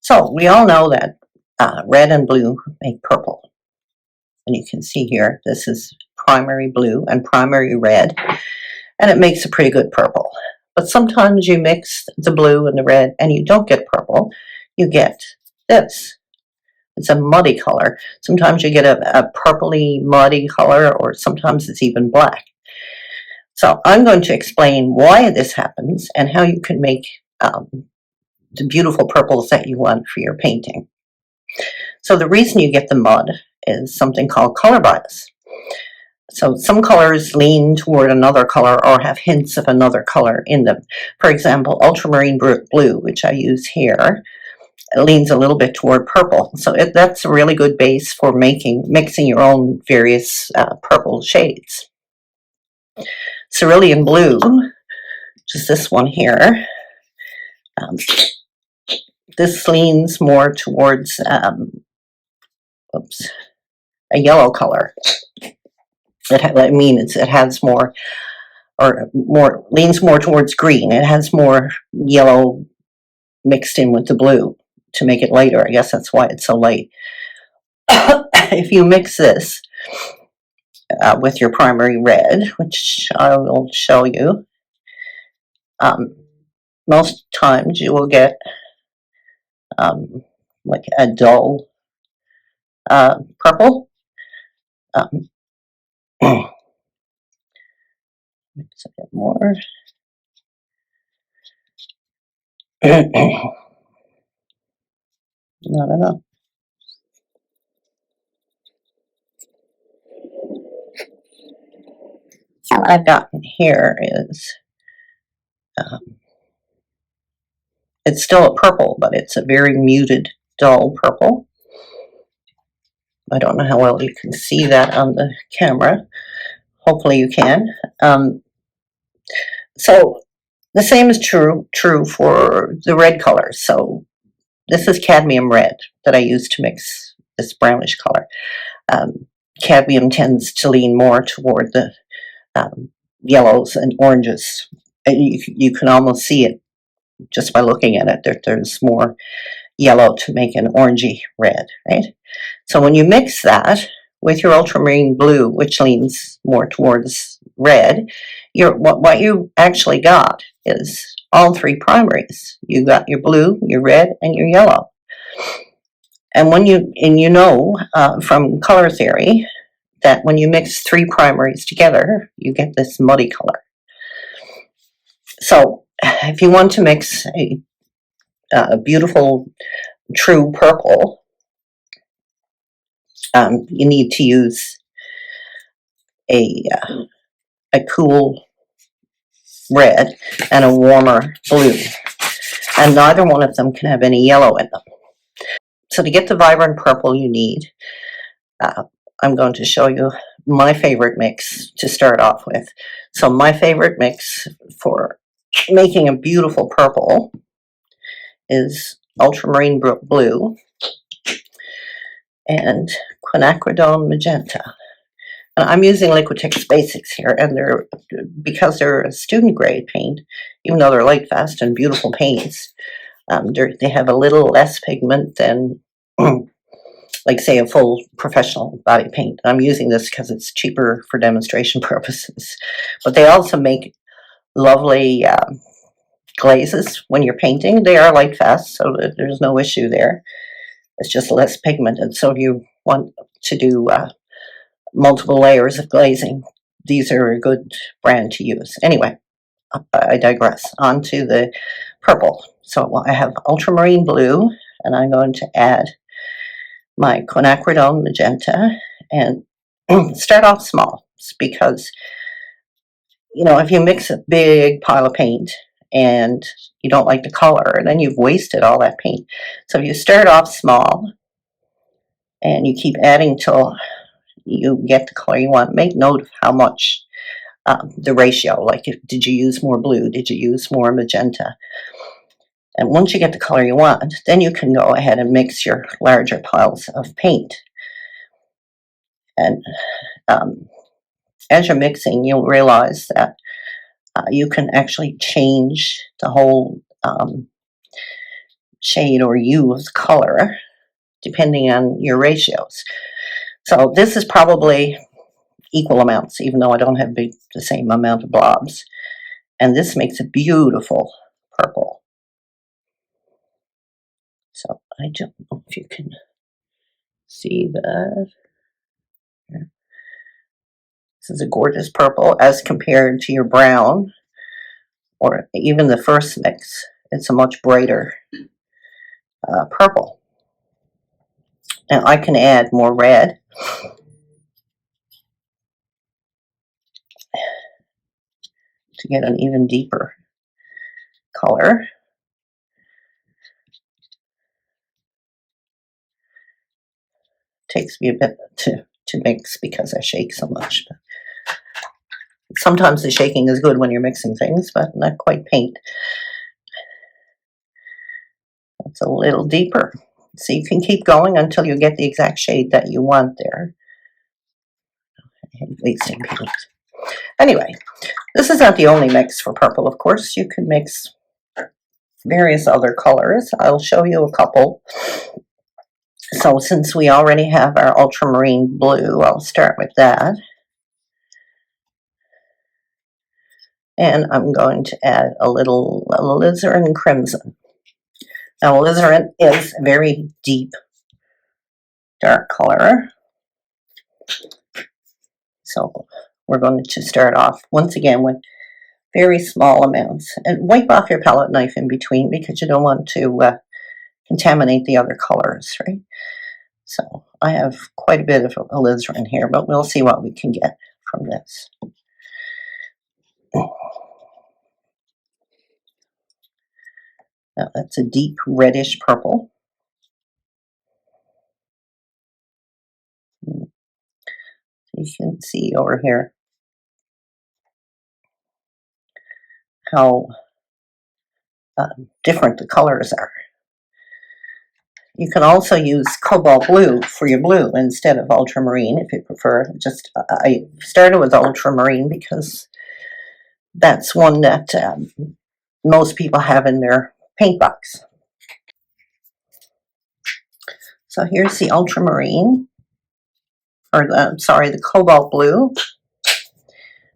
So we all know that red and blue make purple. And you can see here, this is primary blue and primary red, and it makes a pretty good purple. But sometimes you mix the blue and the red and you don't get purple, you get this. It's a muddy color. Sometimes you get a purpley muddy color, or sometimes it's even black. So I'm going to explain why this happens and how you can make the beautiful purples that you want for your painting. So the reason you get the mud is something called color bias. So some colors lean toward another color or have hints of another color in them. For example, Ultramarine Blue, which I use here, leans a little bit toward purple. So that's a really good base for mixing your own various purple shades. Cerulean Blue, which is this one here, this leans more towards a yellow color. It has more, or leans more towards green. It has more yellow mixed in with the blue to make it lighter. I guess that's why it's so light. If you mix this with your primary red, which I will show you, most times you will get like a dull purple. Mix a bit more. Not enough. So what I've gotten here is it's still a purple, but it's a very muted, dull purple. I don't know how well you can see that on the camera. Hopefully you can. So the same is true for the red colors. So this is cadmium red that I use to mix this brownish color. Cadmium tends to lean more toward the yellows and oranges. And you can almost see it just by looking at it. There's more yellow to make an orangey red, right? So when you mix that with your ultramarine blue, which leans more towards red, what you actually got is all three primaries. You got your blue, your red, and your yellow. And you know from color theory that when you mix three primaries together, you get this muddy color. So if you want to mix a beautiful, true purple, you need to use a cool red and a warmer blue. And neither one of them can have any yellow in them. So to get the vibrant purple you need, I'm going to show you my favorite mix to start off with. So my favorite mix for making a beautiful purple is Ultramarine Blue and Quinacridone Magenta. And I'm using Liquitex Basics here, and because they're a student grade paint, even though they're light, fast, and beautiful paints, they have a little less pigment than like say a full professional body paint. I'm using this because it's cheaper for demonstration purposes. But they also make lovely glazes when you're painting. They are light fast, so there's no issue there. It's just less pigmented. So if you want to do multiple layers of glazing, these are a good brand to use. Anyway, I digress. On to the purple. So I have Ultramarine Blue, and I'm going to add my Quinacridone Magenta and start off small, because if you mix a big pile of paint and you don't like the color, then you've wasted all that paint. So you start off small and you keep adding till you get the color you want. Make note of how much the ratio, like did you use more blue, did you use more magenta? And once you get the color you want, then you can go ahead and mix your larger piles of paint. And as you're mixing, you'll realize that you can actually change the whole shade or hue of color, depending on your ratios. So this is probably equal amounts, even though I don't have the same amount of blobs. And this makes a beautiful purple. So I don't know if you can see that. This is a gorgeous purple as compared to your brown or even the first mix. It's a much brighter purple. Now I can add more red. To get an even deeper color. Takes me a bit to mix because I shake so much. Sometimes the shaking is good when you're mixing things, but not quite paint. It's a little deeper. So you can keep going until you get the exact shade that you want there. Wasting paint. Anyway, this is not the only mix for purple, of course. You can mix various other colors. I'll show you a couple. So since we already have our ultramarine blue, I'll start with that. And I'm going to add a little alizarin crimson. Now, alizarin is a very deep, dark color. So we're going to start off once again with very small amounts. And wipe off your palette knife in between because you don't want to contaminate the other colors, right? So I have quite a bit of alizarin here, but we'll see what we can get from this. Now that's a deep reddish purple. You can see over here how different the colors are. You can also use cobalt blue for your blue instead of ultramarine if you prefer. Just I started with ultramarine because that's one that most people have in their paint box. So here's the ultramarine, or the cobalt blue.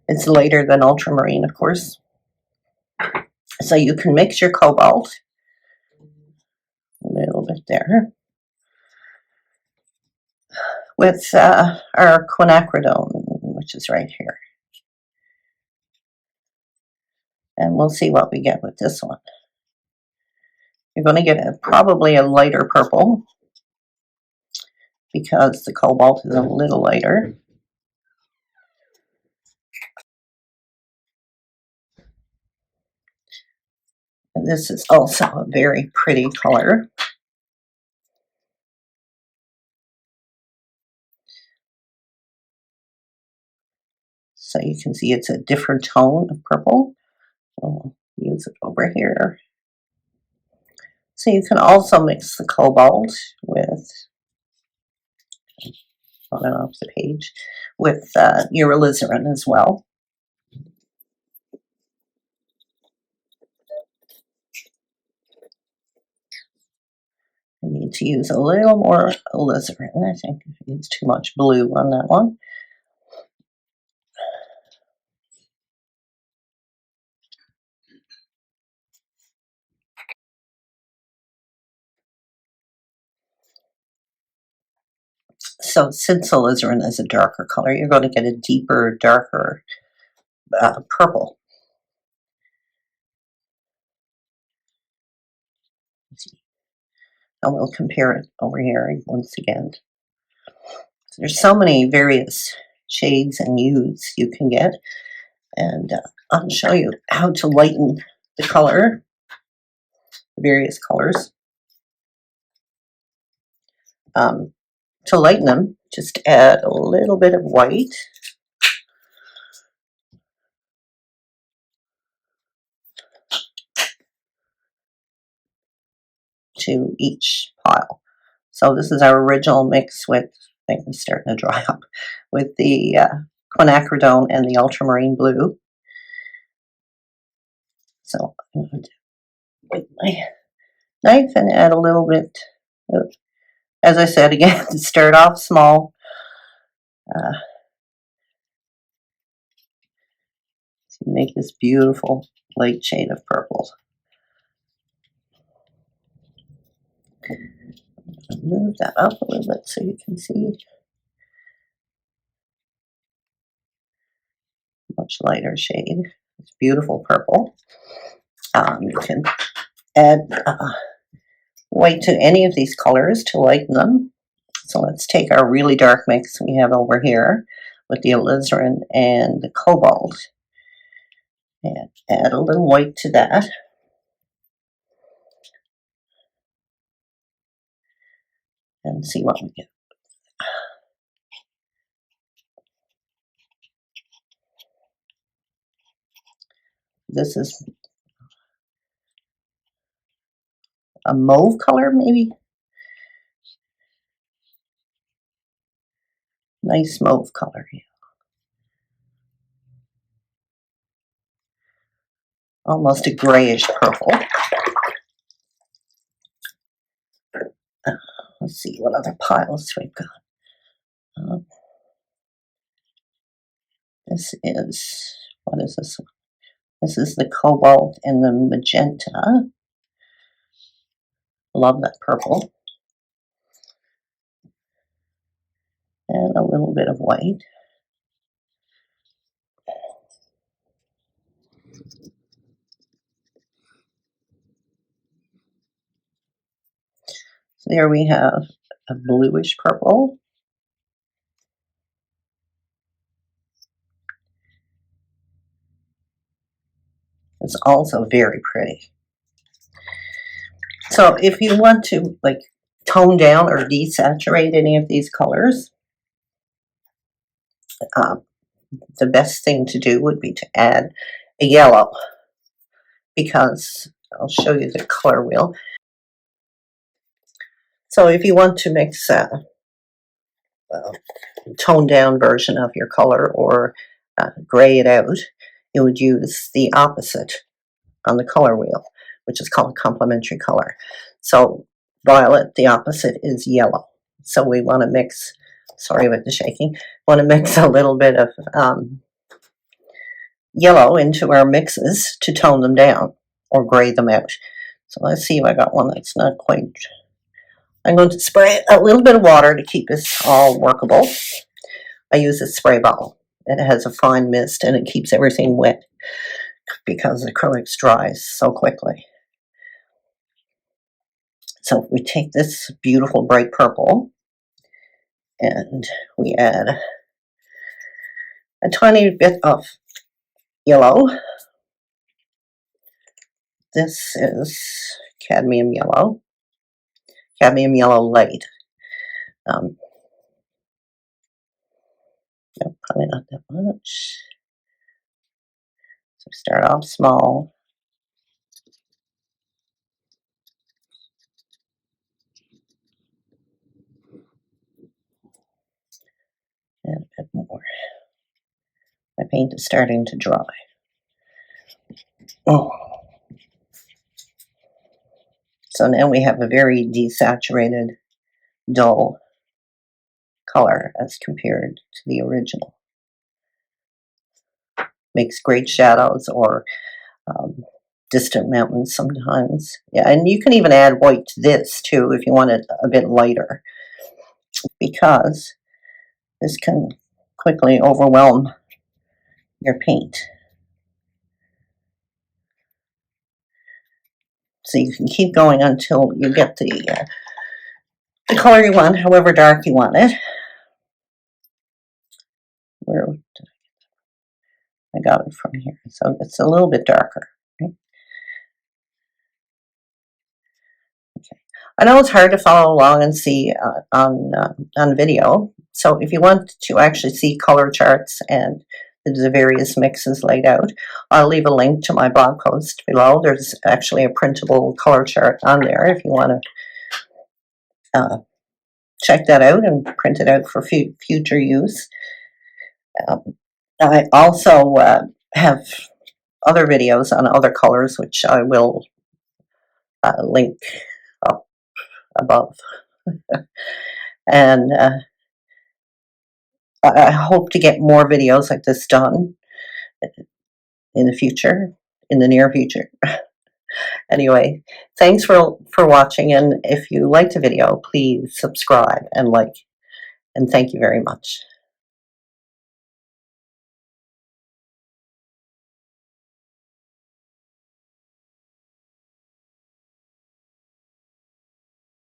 It's lighter than ultramarine, of course. So you can mix your cobalt a little bit there with our quinacridone, which is right here. And we'll see what we get with this one. You're going to get probably a lighter purple because the cobalt is a little lighter. And this is also a very pretty color. So you can see it's a different tone of purple. I'll use it over here. So you can also mix the cobalt with, on and off the page, with your alizarin as well. I need to use a little more alizarin. I think it's too much blue on that one. So since alizarin is a darker color, you're going to get a deeper, darker purple. And we'll compare it over here once again. So there's so many various shades and hues you can get. And I'll show you how to lighten the color, the various colors. To lighten them, just add a little bit of white. To each pile. So this is our original mix with, I think it's starting to dry up, with the quinacridone and the ultramarine blue. So I'm going to with my knife and add a little bit. As I said again, start off small. To make this beautiful light shade of purple. Move that up a little bit so you can see much lighter shade. It's beautiful purple. You can add white to any of these colors to lighten them. So let's take our really dark mix we have over here with the alizarin and the cobalt and add a little white to that. And see what we get. This is a mauve color, maybe? Nice mauve color here. Almost a grayish purple. Let's see what other piles we've got. This is, what is this? This is the cobalt and the magenta. Love that purple. And a little bit of white. So there we have a bluish purple. It's also very pretty. So if you want to like tone down or desaturate any of these colors, the best thing to do would be to add a yellow, because I'll show you the color wheel. So if you want to mix a toned down version of your color or gray it out, you would use the opposite on the color wheel, which is called complementary color. So violet, the opposite is yellow. So we want to mix, sorry about the shaking, want to mix a little bit of yellow into our mixes to tone them down or gray them out. So let's see if I got one that's not quite. I'm going to spray a little bit of water to keep this all workable. I use a spray bottle. It has a fine mist and it keeps everything wet because acrylics dries so quickly. So we take this beautiful bright purple and we add a tiny bit of yellow. This is cadmium yellow, cadmium yellow light. No, probably not that much. So start off small. And a bit more. My paint is starting to dry. Oh. So now we have a very desaturated, dull color as compared to the original. Makes great shadows or distant mountains sometimes. Yeah, and you can even add white to this too if you want it a bit lighter, because this can quickly overwhelm your paint. So you can keep going until you get the color you want, however dark you want it. Where did I got it from here, so it's a little bit darker. Right? Okay. I know it's hard to follow along and see on video. So if you want to actually see color charts and the various mixes laid out, I'll leave a link to my blog post below. There's actually a printable color chart on there if you want to check that out and print it out for future use. I also have other videos on other colors, which I will link above. And I hope to get more videos like this done in the future, in the near future. Anyway, thanks for watching, and if you liked the video, please subscribe and like, and thank you very much.